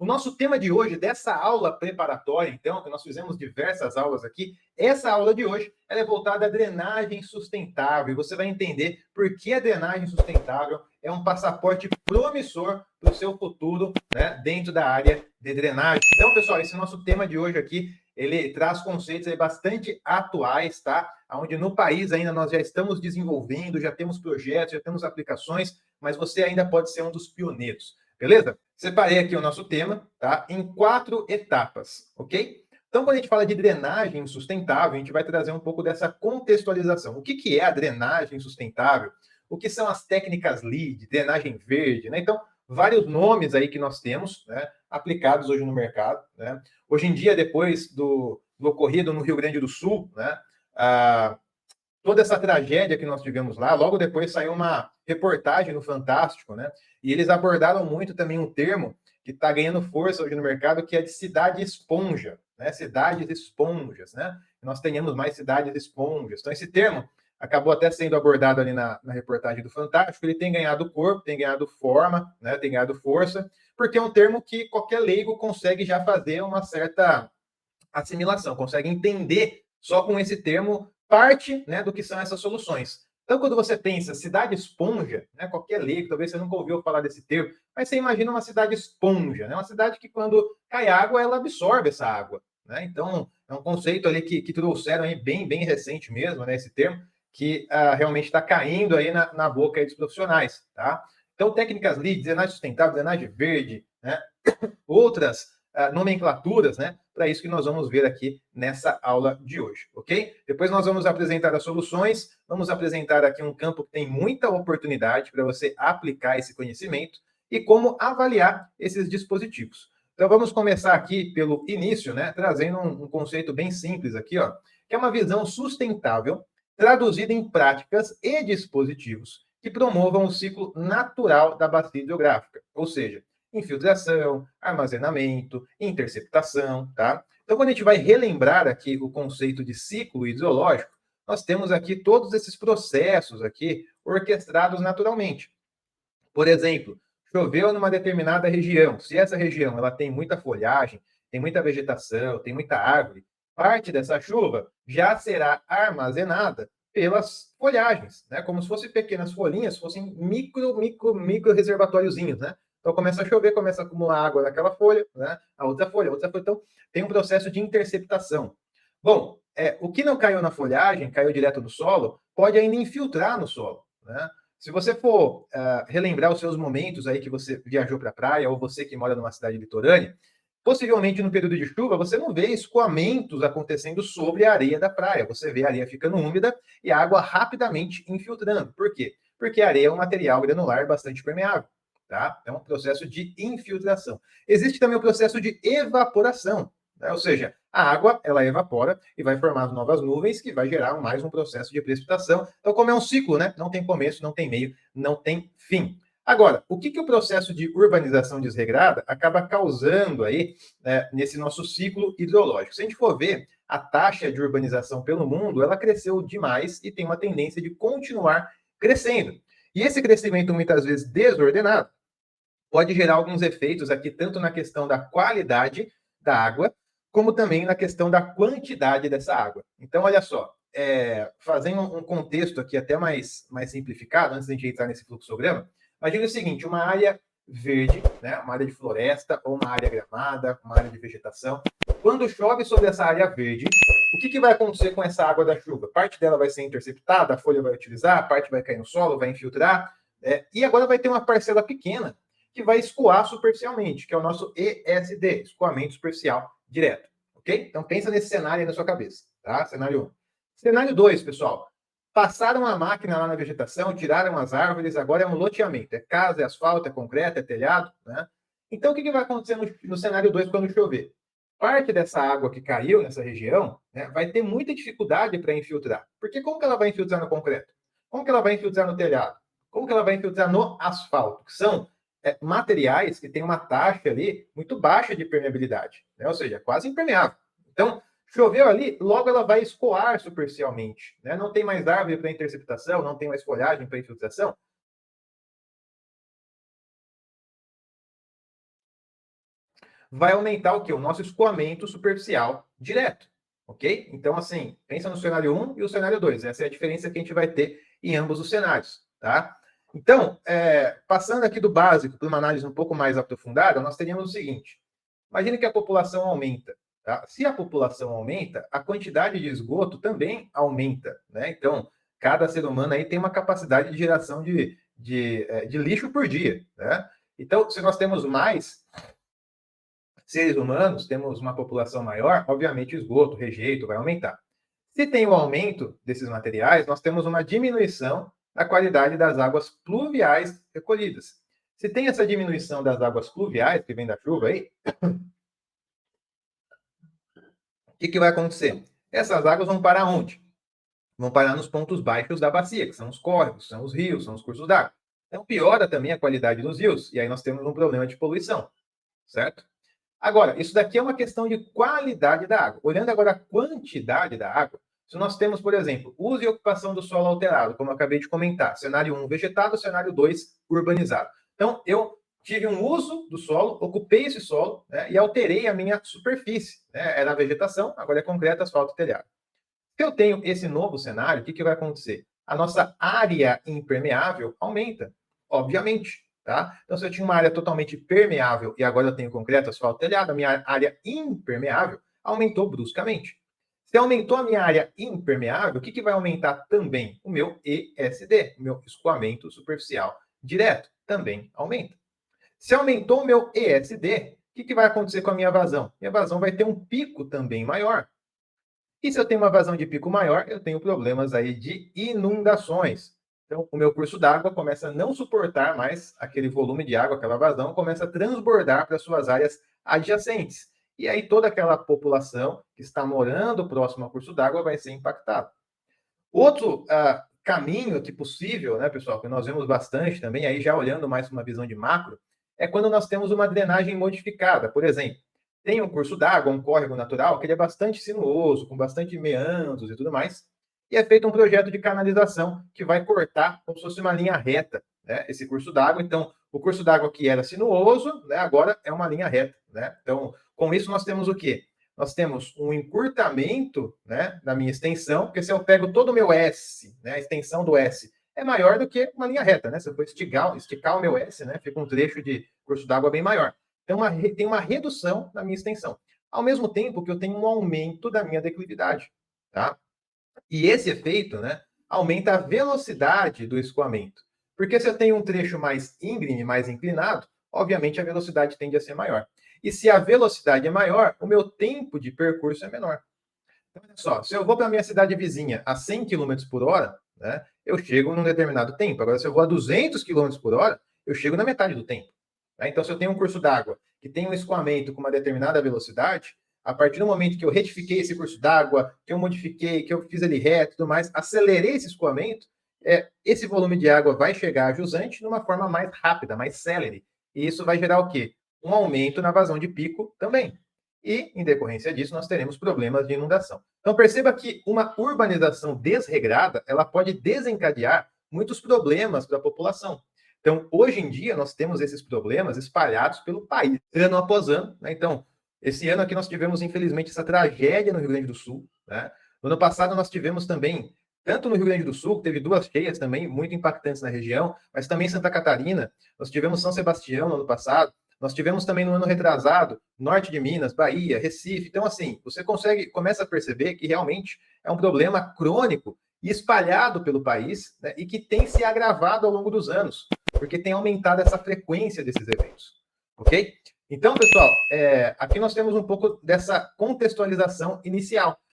O nosso tema de hoje, dessa aula preparatória, então, que nós fizemos diversas aulas aqui, essa aula de hoje ela é voltada à drenagem sustentável. E você vai entender por que a drenagem sustentável é um passaporte promissor para o seu futuro, né, dentro da área de drenagem. Então, pessoal, esse nosso tema de hoje aqui, ele traz conceitos aí bastante atuais, tá? Onde no país ainda nós já estamos desenvolvendo, já temos projetos, já temos aplicações, mas você ainda pode ser um dos pioneiros. Beleza? Separei aqui o nosso tema, tá? Em 4 etapas, ok? Então, quando a gente fala de drenagem sustentável, a gente vai trazer um pouco dessa contextualização. O que é a drenagem sustentável? O que são as técnicas LEED, drenagem verde, né? Então, vários nomes aí que nós temos, né, aplicados hoje no mercado, né? Hoje em dia, depois do ocorrido no Rio Grande do Sul, né, toda essa tragédia que nós tivemos lá, logo depois saiu uma reportagem no Fantástico, né? E eles abordaram muito também um termo que está ganhando força hoje no mercado, que é de cidade esponja, né? Cidades esponjas, né? Nós tenhamos mais cidades esponjas. Então, esse termo acabou até sendo abordado ali na reportagem do Fantástico. Ele tem ganhado corpo, tem ganhado forma, né? Tem ganhado força, porque é um termo que qualquer leigo consegue já fazer uma certa assimilação, consegue entender só com esse termo parte, né, do que são essas soluções. Então, quando você pensa cidade esponja, né, qualquer leigo, talvez você nunca ouviu falar desse termo, mas você imagina uma cidade esponja, né, uma cidade que quando cai água, ela absorve essa água. Né? Então, é um conceito ali que trouxeram aí bem recente mesmo, né, esse termo, que realmente está caindo aí na boca aí dos profissionais. Tá? Então, técnicas LEED, drenagem sustentável, drenagem verde, né, outras nomenclaturas, né? Para isso que nós vamos ver aqui nessa aula de hoje, ok? Depois nós vamos apresentar as soluções, vamos apresentar aqui um campo que tem muita oportunidade para você aplicar esse conhecimento e como avaliar esses dispositivos. Então vamos começar aqui pelo início, né? Trazendo um conceito bem simples aqui, ó, que é uma visão sustentável traduzida em práticas e dispositivos que promovam o ciclo natural da bacia hidrográfica, ou seja, infiltração, armazenamento, interceptação, tá? Então, quando a gente vai relembrar aqui o conceito de ciclo hidrológico, nós temos aqui todos esses processos aqui orquestrados naturalmente. Por exemplo, choveu numa determinada região. Se essa região ela tem muita folhagem, tem muita vegetação, tem muita árvore, parte dessa chuva já será armazenada pelas folhagens, né? Como se fossem pequenas folhinhas, fossem micro reservatóriozinhos, né? Então começa a chover, começa a acumular água naquela folha, né? A outra folha, a outra folha. Então tem um processo de interceptação. Bom, o que não caiu na folhagem, caiu direto no solo, pode ainda infiltrar no solo, né? Se você for relembrar os seus momentos aí que você viajou para a praia, ou você que mora numa cidade litorânea, possivelmente no período de chuva, você não vê escoamentos acontecendo sobre a areia da praia. Você vê a areia ficando úmida e a água rapidamente infiltrando. Por quê? Porque a areia é um material granular bastante permeável. Tá? É um processo de infiltração. Existe também o processo de evaporação, né? Ou seja, a água ela evapora e vai formar novas nuvens, que vai gerar mais um processo de precipitação. Então, como é um ciclo, né? Não tem começo, não tem meio, não tem fim. Agora, o que o processo de urbanização desregrada acaba causando aí, né, nesse nosso ciclo hidrológico? Se a gente for ver, a taxa de urbanização pelo mundo, ela cresceu demais e tem uma tendência de continuar crescendo. E esse crescimento, muitas vezes desordenado, pode gerar alguns efeitos aqui, tanto na questão da qualidade da água, como também na questão da quantidade dessa água. Então, olha só, fazendo um contexto aqui até mais simplificado, antes de a gente entrar nesse fluxograma, imagine o seguinte, uma área verde, né, uma área de floresta, ou uma área gramada, uma área de vegetação. Quando chove sobre essa área verde, o que vai acontecer com essa água da chuva? Parte dela vai ser interceptada, a folha vai utilizar, parte vai cair no solo, vai infiltrar, e agora vai ter uma parcela pequena que vai escoar superficialmente, que é o nosso ESD, escoamento superficial direto, ok? Então pensa nesse cenário aí na sua cabeça, tá? Cenário 1. Cenário 2, pessoal. Passaram a máquina lá na vegetação, tiraram as árvores, agora é um loteamento. É casa, é asfalto, é concreto, é telhado, né? Então o que vai acontecer no cenário 2 quando chover? Parte dessa água que caiu nessa região, né, vai ter muita dificuldade para infiltrar. Porque como que ela vai infiltrar no concreto? Como que ela vai infiltrar no telhado? Como que ela vai infiltrar no asfalto? Que são materiais que têm uma taxa ali muito baixa de permeabilidade, né? Ou seja, quase impermeável. Então, choveu ali, logo ela vai escoar superficialmente, né? Não tem mais árvore para interceptação, não tem mais folhagem para infiltração. vai aumentar o quê? O nosso escoamento superficial direto, ok? Então, assim, pensa no cenário 1 e o cenário 2. Essa é a diferença que a gente vai ter em ambos os cenários, tá? Então, passando aqui do básico para uma análise um pouco mais aprofundada, nós teríamos o seguinte. Imagine que a população aumenta. Tá? Se a população aumenta, a quantidade de esgoto também aumenta, né? Então, cada ser humano aí tem uma capacidade de geração de lixo por dia, né? Então, se nós temos mais seres humanos, temos uma população maior, obviamente o esgoto, o rejeito vai aumentar. Se tem o aumento desses materiais, nós temos uma diminuição da qualidade das águas pluviais recolhidas. Se tem essa diminuição das águas pluviais, que vem da chuva aí, o que vai acontecer? Essas águas vão parar onde? Vão parar nos pontos baixos da bacia, que são os córregos, são os rios, são os cursos d'água. Então piora também a qualidade dos rios, e aí nós temos um problema de poluição, certo? Agora, isso daqui é uma questão de qualidade da água. Olhando agora a quantidade da água, se nós temos, por exemplo, uso e ocupação do solo alterado, como eu acabei de comentar, cenário 1 vegetado, cenário 2 urbanizado. Então, eu tive um uso do solo, ocupei esse solo, né, e alterei a minha superfície. Né? Era vegetação, agora é concreto, asfalto e telhado. Se eu tenho esse novo cenário, o que vai acontecer? A nossa área impermeável aumenta, obviamente. Tá? Então, se eu tinha uma área totalmente permeável e agora eu tenho concreto, asfalto, telhado, a minha área impermeável aumentou bruscamente. Se aumentou a minha área impermeável, o que vai aumentar também? O meu ESD, o meu escoamento superficial direto, também aumenta. Se aumentou o meu ESD, o que vai acontecer com a minha vazão? Minha vazão vai ter um pico também maior. E se eu tenho uma vazão de pico maior, eu tenho problemas aí de inundações. Então, o meu curso d'água começa a não suportar mais aquele volume de água, aquela vazão, começa a transbordar para suas áreas adjacentes. E aí toda aquela população que está morando próximo ao curso d'água vai ser impactada. Outro caminho aqui possível, né, pessoal, que nós vemos bastante também, aí já olhando mais para uma visão de macro, é quando nós temos uma drenagem modificada. Por exemplo, tem um curso d'água, um córrego natural, que ele é bastante sinuoso, com bastante meandros e tudo mais, e é feito um projeto de canalização que vai cortar como se fosse uma linha reta, né, esse curso d'água. Então, o curso d'água que era sinuoso, né, agora é uma linha reta, né? Então, com isso nós temos o quê? Nós temos um encurtamento, né, da minha extensão, porque se eu pego todo o meu S, né, a extensão do S, é maior do que uma linha reta, né? Se eu for esticar o meu S, né, fica um trecho de curso d'água bem maior. Então, tem uma redução na minha extensão. Ao mesmo tempo que eu tenho um aumento da minha declividade, tá? E esse efeito, né, aumenta a velocidade do escoamento. Porque se eu tenho um trecho mais íngreme, mais inclinado, obviamente a velocidade tende a ser maior. E se a velocidade é maior, o meu tempo de percurso é menor. Então, olha só, se eu vou para a minha cidade vizinha a 100 km por hora, né, eu chego num determinado tempo. Agora, se eu vou a 200 km por hora, eu chego na metade do tempo. Tá? Então, se eu tenho um curso d'água que tem um escoamento com uma determinada velocidade, a partir do momento que eu retifiquei esse curso d'água, que eu modifiquei, que eu fiz ele reto e tudo mais, acelerei esse escoamento, esse volume de água vai chegar a jusante de uma forma mais rápida, mais célere. E isso vai gerar o quê? Um aumento na vazão de pico também. E, em decorrência disso, nós teremos problemas de inundação. Então, perceba que uma urbanização desregrada, ela pode desencadear muitos problemas para a população. Então, hoje em dia, nós temos esses problemas espalhados pelo país, ano após ano. Né? Então, esse ano aqui nós tivemos, infelizmente, essa tragédia no Rio Grande do Sul. Né? No ano passado, nós tivemos também, tanto no Rio Grande do Sul, que teve 2 cheias também, muito impactantes na região, mas também em Santa Catarina. Nós tivemos São Sebastião no ano passado. Nós tivemos também no ano retrasado, norte de Minas, Bahia, Recife. Então, assim, você começa a perceber que realmente é um problema crônico e espalhado pelo país, né, e que tem se agravado ao longo dos anos, porque tem aumentado essa frequência desses eventos. Ok? Então, pessoal, aqui nós temos um pouco dessa contextualização inicial.